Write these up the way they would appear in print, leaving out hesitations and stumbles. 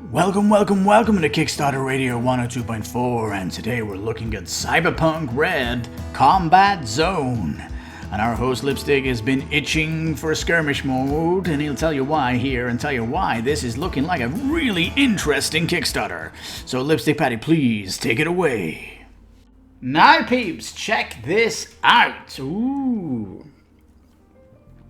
Welcome to Kickstarter Radio 102.4, and today we're looking at Cyberpunk Red Combat Zone. And our host Lipstick has been itching for a skirmish mode, and he'll tell you why here and tell you why this is looking like a really interesting Kickstarter. So Lipstickpaddy, please take it away. Now peeps, check this out. Ooh.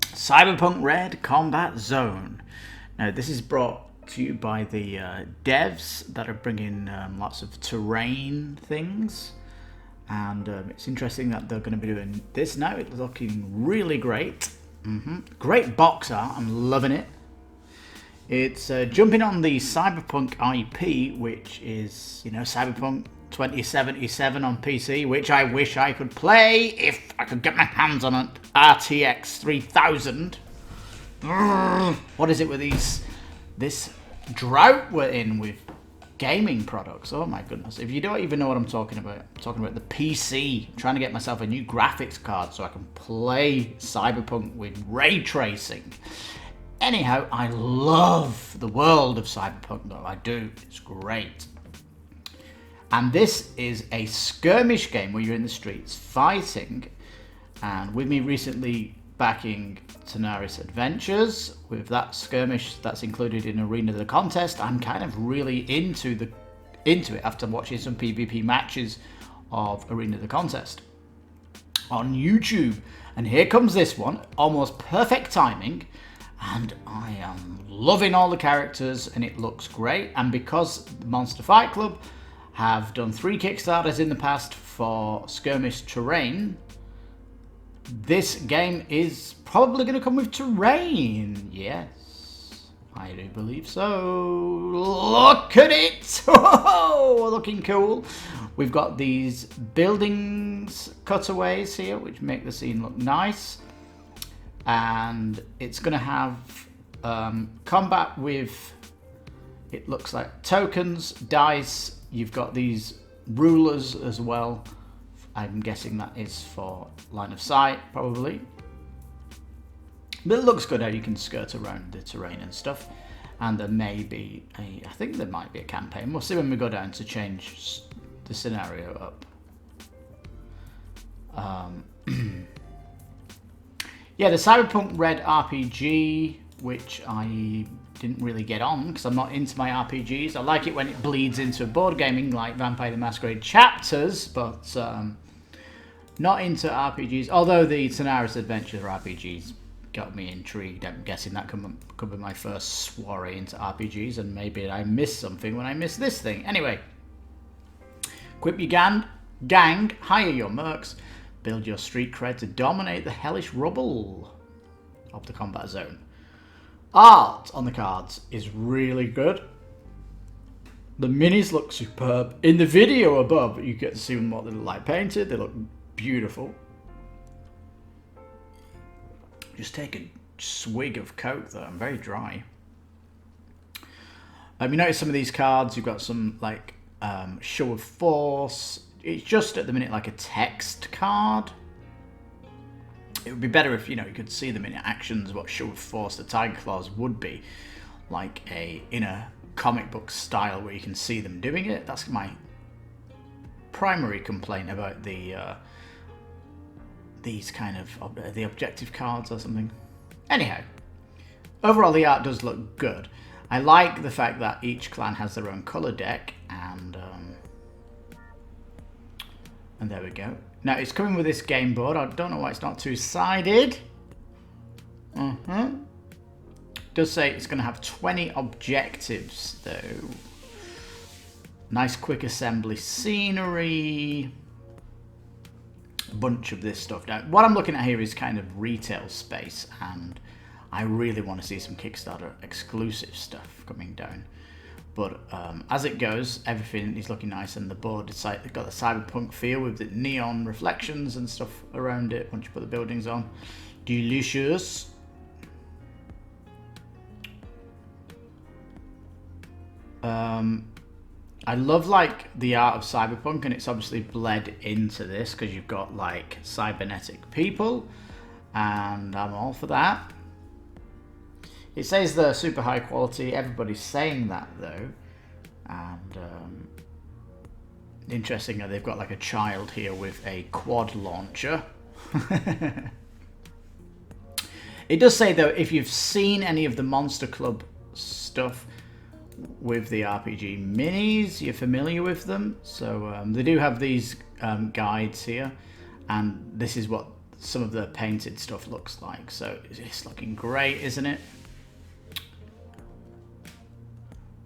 Cyberpunk Red Combat Zone. Now this is brought to you by the devs that are bringing lots of terrain things, and it's interesting that they're going to be doing this now. It's looking really great. Great box art, I'm loving it. It's jumping on the Cyberpunk IP, which is, you know, Cyberpunk 2077 on PC, which I wish I could play if I could get my hands on it. RTX 3000. What is it with this drought we're in with gaming products? Oh my goodness. If you don't even know what I'm talking about the PC. I'm trying to get myself a new graphics card so I can play Cyberpunk with ray tracing. Anyhow, I love the world of Cyberpunk though. I do. It's great. And this is a skirmish game where you're in the streets fighting. And with me recently backing Tenaris Adventures, with that skirmish that's included in Arena the Contest, I'm kind of really into it after watching some PvP matches of Arena the Contest on YouTube. And here comes this one, almost perfect timing, and I am loving all the characters and it looks great. And because the Monster Fight Club have done 3 Kickstarters in the past for skirmish terrain, this game is probably going to come with terrain. Yes, I do believe so. Look at it! Oh, looking cool. We've got these buildings cutaways here, which make the scene look nice. And it's going to have combat with, it looks like tokens, dice. You've got these rulers as well. I'm guessing that is for line of sight, probably. But it looks good how you can skirt around the terrain and stuff. And there may be I think there might be a campaign. We'll see when we go down to change the scenario up. Yeah, the Cyberpunk Red RPG, which I didn't really get on because I'm not into my RPGs. I like it when it bleeds into board gaming like Vampire the Masquerade Chapters, but not into RPGs. Although the Tenaris Adventures RPGs got me intrigued. I'm guessing that could be my first soiree into RPGs, and maybe I missed something when I missed this thing. Anyway, equip your gang, hire your mercs, build your street cred to dominate the hellish rubble of the combat zone. Art on the cards is really good. The minis look superb. In the video above, you get to see what they look like painted. They look beautiful. Just take a swig of Coke though, I'm very dry. You notice some of these cards, you've got some like show of force. It's just at the minute like a text card. It would be better if, you know, you could see them in actions, what show of force the Tiger Claws would be. Like in a comic book style where you can see them doing it. That's my primary complaint about these kind of the objective cards or something. Anyhow, overall the art does look good. I like the fact that each clan has their own color deck, and there we go. Now it's coming with this game board. I don't know why it's not two-sided. It does say it's going to have 20 objectives though. Nice quick assembly scenery. A bunch of this stuff. Now what I'm looking at here is kind of retail space, and I really want to see some Kickstarter exclusive stuff coming down. But as it goes, everything is looking nice, and the board it's got the cyberpunk feel with the neon reflections and stuff around it once you put the buildings on. Delicious. I love like the art of Cyberpunk, and it's obviously bled into this because you've got like cybernetic people, and I'm all for that. It says they're super high quality. Everybody's saying that though. And interesting that they've got like a child here with a quad launcher. It does say though, if you've seen any of the Monster Club stuff with the RPG minis, you're familiar with them. So they do have these guides here, and this is what some of the painted stuff looks like. So it's looking great, isn't it?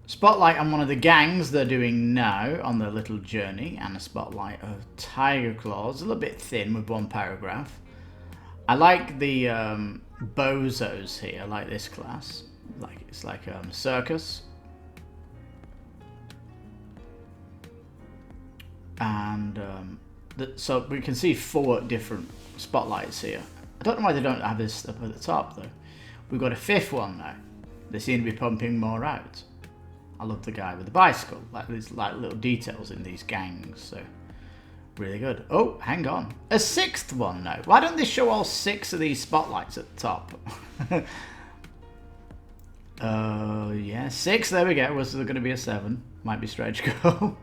Spotlight on one of the gangs they're doing now on their little journey, and a spotlight of Tiger Claws, a little bit thin with one paragraph. I like the bozos here, I like this class. It's like a circus. And so we can see 4 different spotlights here. I don't know why they don't have this stuff at the top though. We've got a 5th one now. They seem to be pumping more out. I love the guy with the bicycle. Like there's like little details in these gangs, so really good. Oh, hang on. A 6th one now. Why don't they show all 6 of these spotlights at the top? Yeah, 6, there we go. Was there going to be a 7? Might be stretch goal.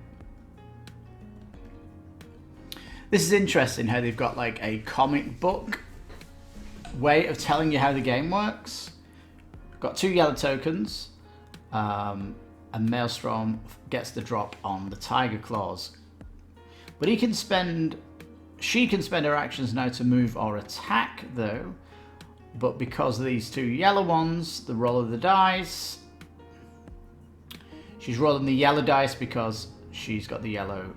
This is interesting how they've got like a comic book way of telling you how the game works. Got 2 yellow tokens. And Maelstrom gets the drop on the Tiger Claws. But she can spend her actions now to move or attack though. But because of these 2 yellow ones, the roll of the dice, she's rolling the yellow dice because she's got the yellow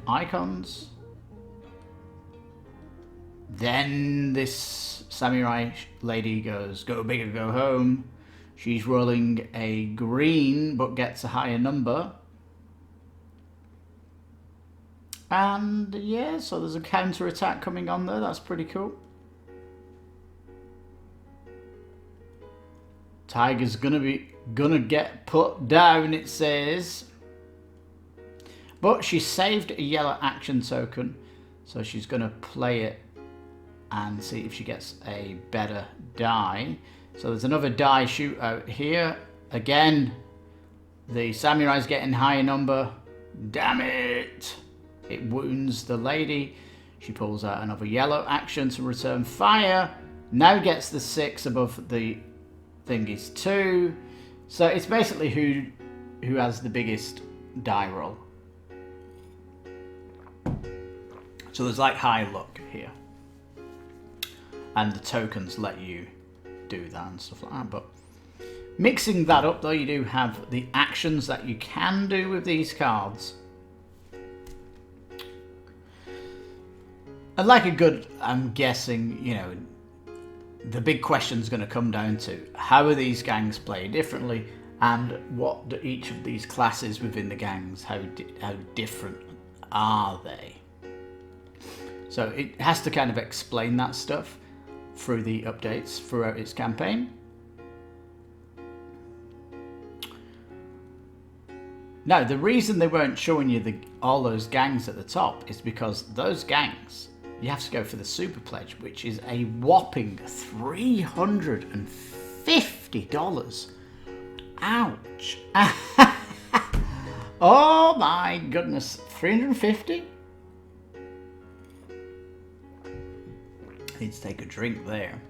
icons. Then this samurai lady goes, go big or go home. She's rolling a green, but gets a higher number. And yeah, so there's a counter attack coming on there. That's pretty cool. Tiger's gonna get put down, it says. But she saved a yellow action token, so she's gonna play it and see if she gets a better die. So there's another die shootout here. Again, the samurai's getting higher number. Damn it! It wounds the lady. She pulls out another yellow action to return fire. Now gets the 6 above the thingies 2. So it's basically who has the biggest die roll. So there's like high luck here. And the tokens let you do that and stuff like that. But mixing that up though, you do have the actions that you can do with these cards. And like a good, I'm guessing, you know, the big question's going to come down to how are these gangs played differently, and what do each of these classes within the gangs, how different are they? So it has to kind of explain that stuff through the updates throughout its campaign. Now, the reason they weren't showing you all those gangs at the top is because those gangs, you have to go for the super pledge, which is a whopping $350. Ouch. Oh my goodness, 350? Need to take a drink there.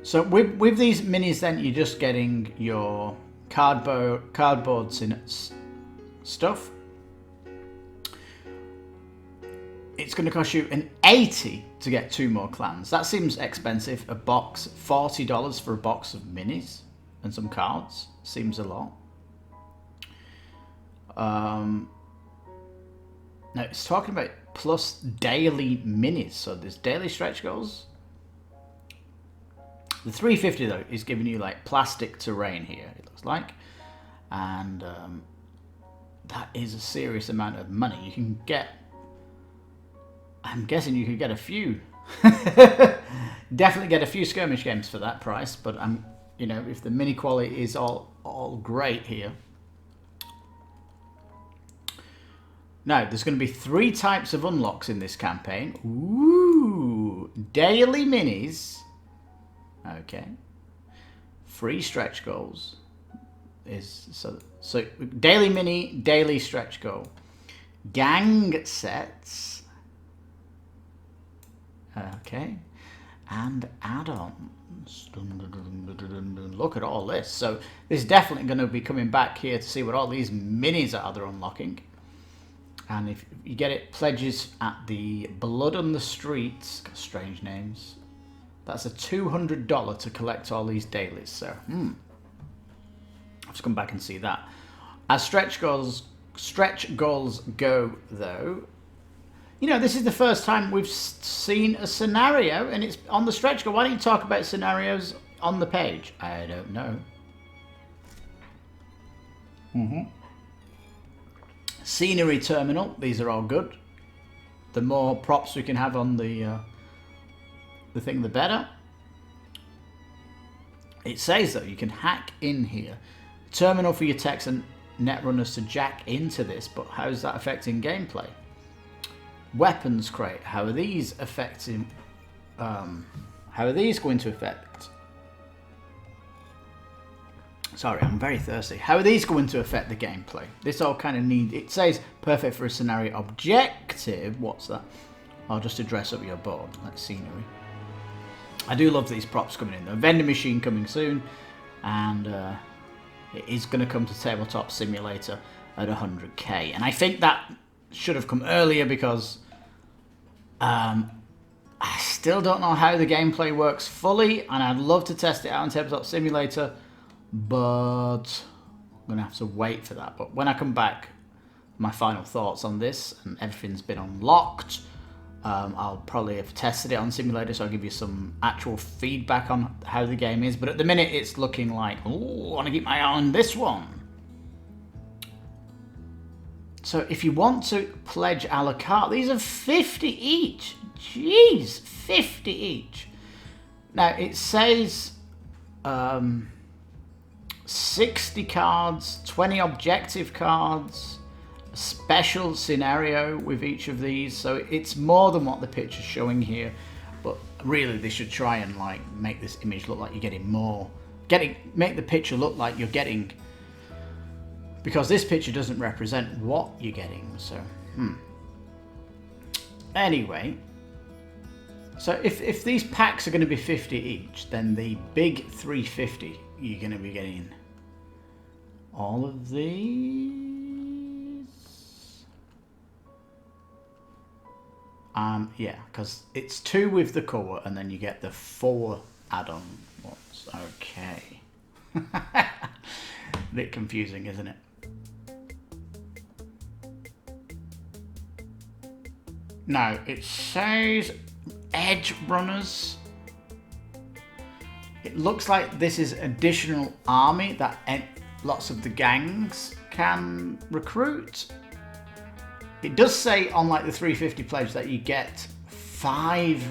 So with these minis then, you're just getting your cardboards in stuff. It's going to cost you an 80 to get 2 more clans. That seems expensive. A box, $40 for a box of minis and some cards. Seems a lot. Now it's talking about plus daily minis. So there's daily stretch goals. The 350 though is giving you like plastic terrain here, it looks like. And that is a serious amount of money. You can get, I'm guessing you could get a few. Definitely get a few skirmish games for that price, but you know, if the mini quality is all great here. Now, there's going to be 3 types of unlocks in this campaign. Ooh, daily minis. Okay. Free stretch goals. is so daily mini, daily stretch goal, gang sets, okay, and add-ons. Look at all this. So this is definitely going to be coming back here to see what all these minis are they're unlocking. And if you get it, pledges at the Blood on the Streets, got strange names. That's a $200 to collect all these dailies. So I've to come back and see that. As stretch goals go, though, you know, this is the first time we've seen a scenario, and it's on the stretch goal. Why don't you talk about scenarios on the page? I don't know. Scenery terminal. These are all good. The more props we can have on the thing, the better. It says, though, you can hack in here. Terminal for your techs and netrunners to jack into this, but how's that affecting gameplay? Weapons crate. How are these affecting? How are these going to affect? Sorry, I'm very thirsty. How are these going to affect the gameplay? This all kind of needs. It says perfect for a scenario objective. What's that? Oh, just to dress up your board. That's scenery. I do love these props coming in. The vending machine coming soon, and it is going to come to Tabletop Simulator at 100k. And I think that should have come earlier because I still don't know how the gameplay works fully, and I'd love to test it out on Tabletop Simulator, but I'm going to have to wait for that. But when I come back, my final thoughts on this, and everything's been unlocked, I'll probably have tested it on Simulator, so I'll give you some actual feedback on how the game is. But at the minute, it's looking like, oh, I want to keep my eye on this one. So if you want to pledge a la carte, these are 50 each. Jeez, 50 each. Now, it says 60 cards, 20 objective cards, a special scenario with each of these. So it's more than what the picture's showing here. But really, they should try and like make this image look like you're getting more. Make the picture look like you're getting, because this picture doesn't represent what you're getting. So, Anyway, so if these packs are going to be 50 each, then the big 350, you're going to be getting all of these. Yeah, because it's 2 with the core, and then you get the 4 add-on ones. Okay. A bit confusing, isn't it? Now, it says Edge Runners. It looks like this is additional army that lots of the gangs can recruit. It does say on like the 350 pledge that you get 5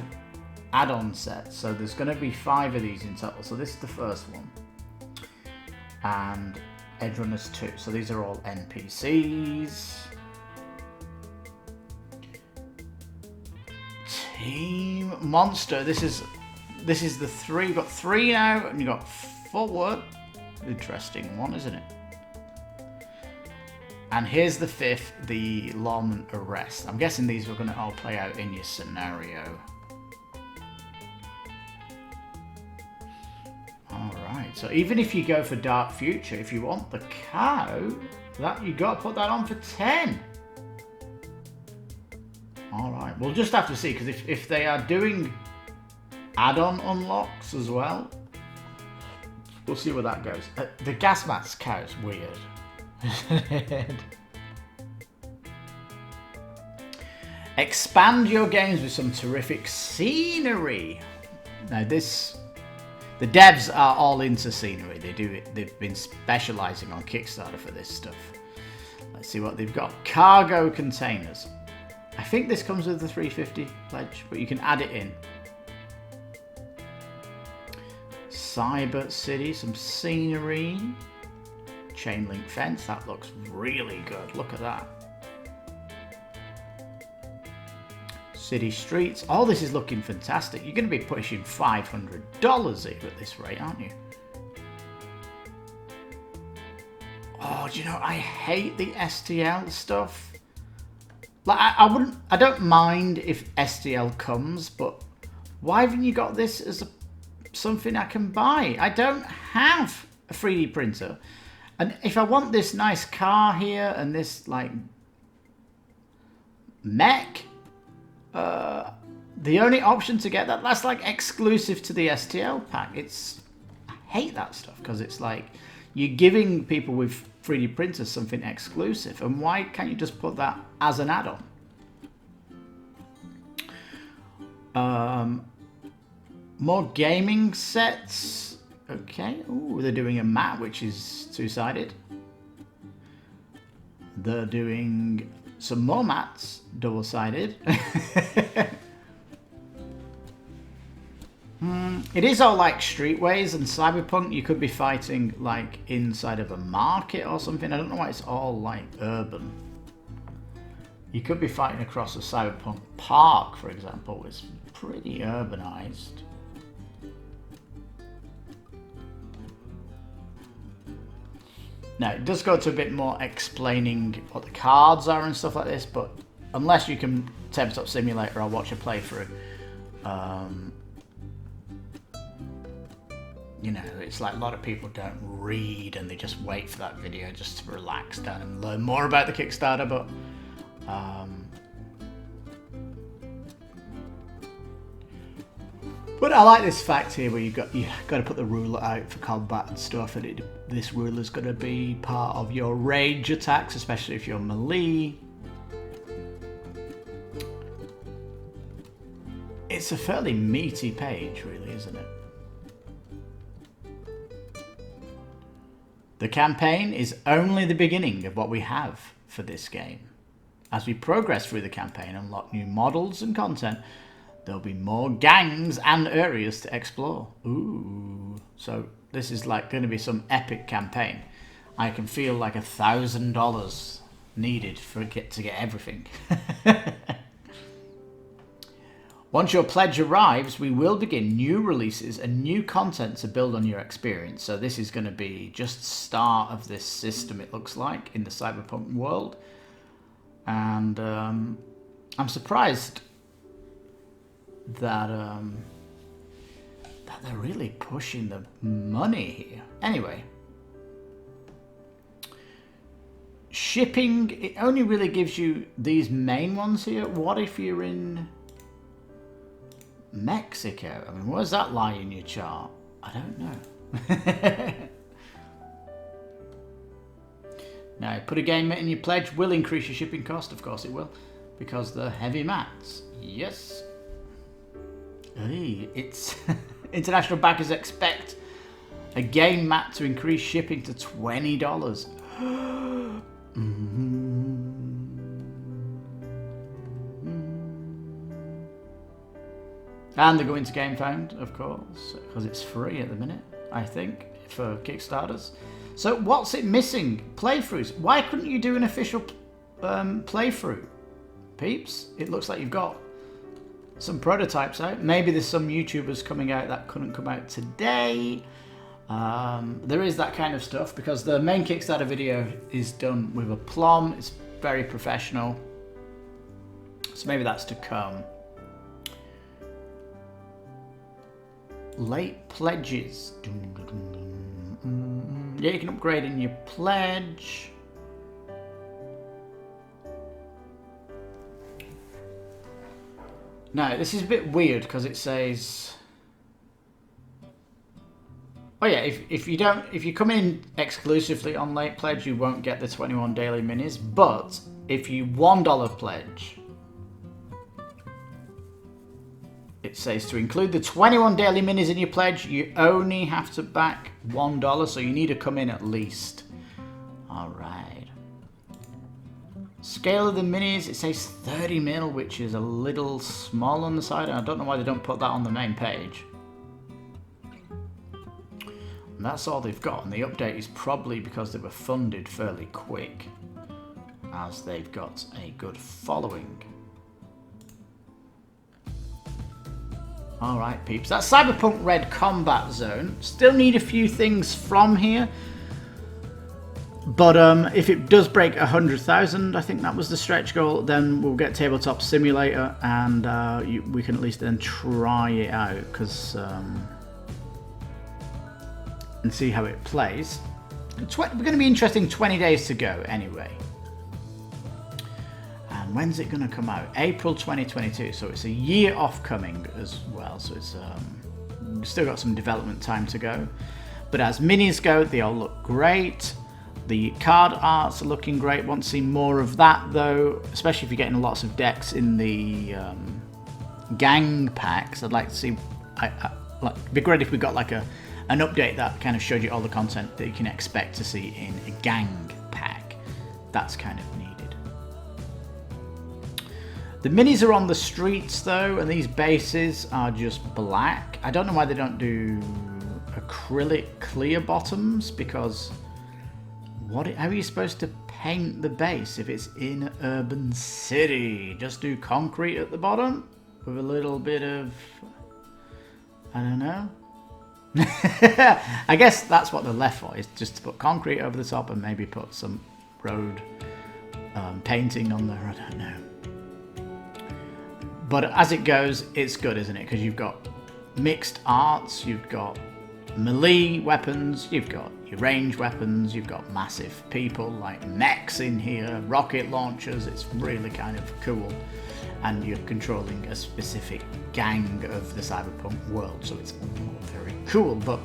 add-on sets. So there's going to be 5 of these in total. So this is the first one. And Edge Runners 2. So these are all NPCs. Team Monster. This is the 3. You've got 3 now, and you've got 4. Interesting one, isn't it? And here's the 5th, the Long Arrest. I'm guessing these are going to all play out in your scenario. Alright, so even if you go for Dark Future, if you want the cow, that you got to put that on for 10. Alright, we'll just have to see, because if they are doing add-on unlocks as well, we'll see where that goes. The gas mask cow is weird. Expand your games with some terrific scenery. Now the devs are all into scenery. They've been specializing on Kickstarter for this stuff. Let's see what they've got. Cargo containers. I think this comes with the 350 pledge, but you can add it in. Cyber City, some scenery. Chain link fence, that looks really good. Look at that. City streets. All this is looking fantastic. You're going to be pushing $500 here at this rate, aren't you? you know, I hate the STL stuff. Like, I don't mind if STL comes, but why haven't you got this as something I can buy? I don't have a 3D printer. And if I want this nice car here and this, like, mech, the only option to get that's like exclusive to the STL pack. I hate that stuff because it's like you're giving people with 3D printers something exclusive, and why can't you just put that as an add-on? More gaming sets. Okay. Ooh, they're doing a mat which is two-sided. They're doing some more mats, double-sided. It is all like streetways, and Cyberpunk you could be fighting like inside of a market or something. I don't know why it's all like urban. You could be fighting across a Cyberpunk park, for example. It's pretty urbanized. Now, it does go to a bit more explaining what the cards are and stuff like this, but unless you can Tabletop Simulator or watch a playthrough, you know, it's like a lot of people don't read and they just wait for that video just to relax down and learn more about the Kickstarter, but I like this fact here where you got to put the ruler out for combat and stuff, and this ruler's going to be part of your range attacks, especially if you're melee. It's a fairly meaty page, really, isn't it? The campaign is only the beginning of what we have for this game. As we progress through the campaign and unlock new models and content, there'll be more gangs and areas to explore. Ooh. So this is like going to be some epic campaign. I can feel like $1,000 needed to get everything. Once your pledge arrives, we will begin new releases and new content to build on your experience. So this is going to be just the start of this system, it looks like, in the Cyberpunk world. And I'm surprised that they're really pushing the money here. Anyway, shipping, it only really gives you these main ones here. What if you're in Mexico? I mean, where does that lie in your chart? I don't know. Now, put a game in your pledge will increase your shipping cost. Of course it will, because they're heavy mats. Yes. Hey, it's international backers expect a game mat to increase shipping to $20. And they're going to GameFound, of course, because it's free at the minute, I think, for Kickstarters. So what's it missing? Playthroughs. Why couldn't you do an official playthrough, peeps? It looks like you've got some prototypes out. Maybe there's some YouTubers coming out that couldn't come out today. There is that kind of stuff, because the main Kickstarter video is done with aplomb. It's very professional. So maybe that's to come. Late pledges. Yeah, you can upgrade in your pledge. Now, this is a bit weird because it says, oh yeah, if you come in exclusively on late pledge, you won't get the 21 daily minis, but if you $1 pledge, it says to include the 21 daily minis in your pledge, you only have to back $1, so you need to come in at least. Alright. Scale of the minis, it says 30 mil, which is a little small on the side. I don't know why they don't put that on the main page. And that's all they've got, and the update is probably because they were funded fairly quick, as they've got a good following. Alright peeps, that's Cyberpunk Red Combat Zone. Still need a few things from here. But if it does break 100,000, I think that was the stretch goal, then we'll get Tabletop Simulator, and we can at least then try it out, and see how it plays. We're going to be interesting 20 days to go anyway. And when's it going to come out? April 2022, so it's a year off coming as well, so it's we've still got some development time to go. But as minis go, they all look great. The card arts are looking great. Want to see more of that though, especially if you're getting lots of decks in the gang packs. I'd like to see. It'd be great if we got like an update that kind of showed you all the content that you can expect to see in a gang pack. That's kind of needed. The minis are on the streets though, and these bases are just black. I don't know why they don't do acrylic clear bottoms, because how are you supposed to paint the base if it's in an urban city? Just do concrete at the bottom with a little bit of, I don't know. I guess that's what they're left for, is just to put concrete over the top and maybe put some road painting on there. I don't know. But as it goes, it's good, isn't it? Because you've got mixed arts, you've got melee weapons, you've got your range weapons, you've got massive people like mechs in here, rocket launchers. It's really kind of cool, and you're controlling a specific gang of the Cyberpunk world, so it's very cool. But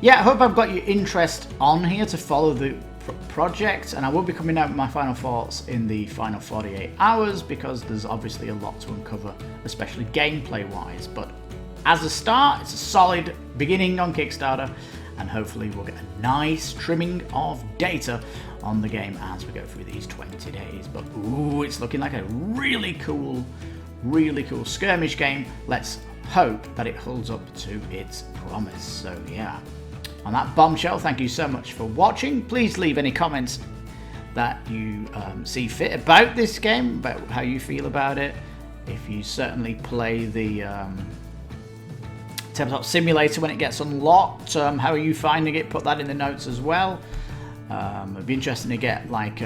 yeah, I hope I've got your interest on here to follow the project, and I will be coming out with my final thoughts in the final 48 hours, because there's obviously a lot to uncover, especially gameplay wise. But as a start, it's a solid beginning on Kickstarter, and hopefully we'll get a nice trimming of data on the game as we go through these 20 days. But ooh, it's looking like a really cool skirmish game. Let's hope that it holds up to its promise. So yeah, on that bombshell, thank you so much for watching. Please leave any comments that you see fit about this game, about how you feel about it. If you certainly play the Tabletop Simulator when it gets unlocked, how are you finding it? Put that in the notes as well. It'd be interesting to get like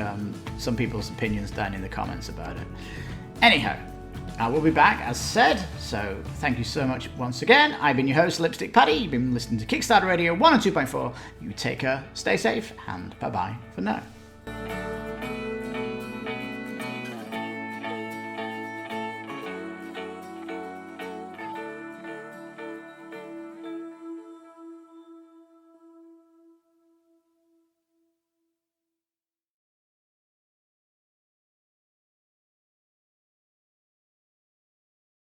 some people's opinions down in the comments about it. Anyhow, I will be back as said, so thank you so much once again. I've been your host, Lipstickpaddy. You've been listening to Kickstarter Radio 102.4. You take care, stay safe, and bye bye for now.